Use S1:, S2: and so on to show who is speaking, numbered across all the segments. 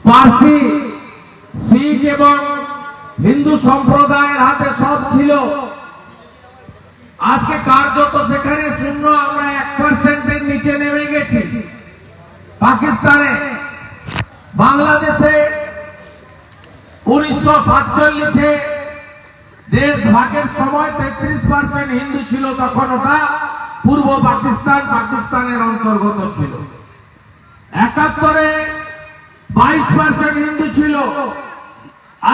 S1: পার্সি, শিখ এবং হিন্দু সম্প্রদায়ের হাতে সব ছিল। আজকে কার্যত সেখানে শূন্য, আমরা 1%-এর নিচে নেমে গেছি। পাকিস্তানে, বাংলাদেশে 1947-এ দেশ ভাগের সময় 33% হিন্দু ছিল, তখন ওটা পূর্ব পাকিস্তান, পাকিস্তানের অন্তর্গত ছিল। 71-এ 22% হিন্দু ছিল,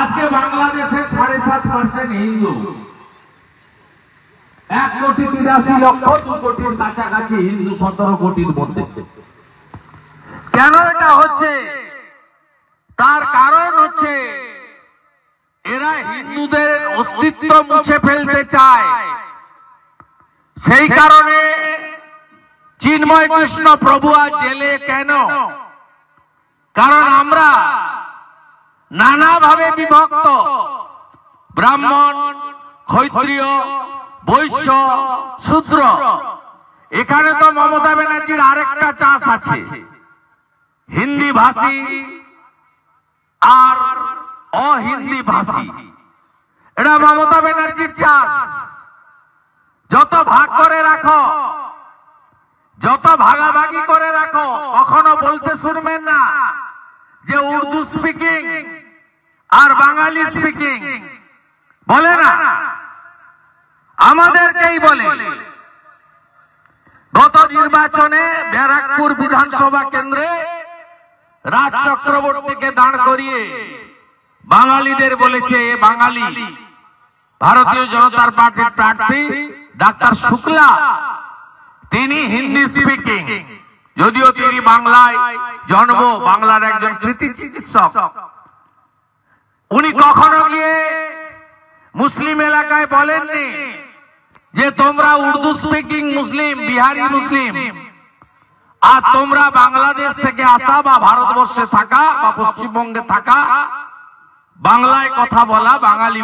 S1: আজকে বাংলাদেশে 7.5% হিন্দু। 1,83,00,000, 2 কোটির কাছাকাছি হিন্দু 17 কোটির মধ্যে। কেন এটা হচ্ছে? তার কারণ হচ্ছে এরা হিন্দুদের অস্তিত্ব মুছে ফেলতে চায়। সেই কারণে চিন্ময় কৃষ্ণ প্রভু আজ জেলে কেন? কারণ আমরা নানাভাবে বিভক্ত, ব্রাহ্মণ, ক্ষত্রিয়, বৈশ্য, শূদ্র। এখানে তো মমতা ব্যানার্জির আরেকটা চাষ আছে, হিন্দি ভাষী আর অহিন্দি ভাষী। এটা মমতা ব্যানার্জির চাষ। যত ভাগ করে রাখো, যত ভাগাভাগি করে রাখো, কখনো বলতে শুনবেন না যে উর্দু স্পিকিং আর বাঙালি স্পিকিং। বলে না, আমাদেরকেই বলে। গত নির্বাচনে ব্যারাকপুর বিধানসভা কেন্দ্রে রাজ চক্রবর্তীকে দাঁড় করিয়ে বাঙালিদের বলেছে এ বাঙালি। ভারতীয় জনতা পার্টির প্রার্থী ডাক্তার শুক্লা, তিনি হিন্দি স্পিকিং, যদিও তিনি বাংলায় জন্ম, বাংলার একজন কৃতি চিকিৎসক। উনি কখনো গিয়ে মুসলিম এলাকায় বলেননি যে তোমরা উর্দু স্পিকিং মুসলিম, বিহারি মুসলিম, আর তোমরা বাংলাদেশ থেকে আসা বা ভারতবর্ষে থাকা বা পশ্চিমবঙ্গে থাকা বাংলায় কথা বলা বাঙালি।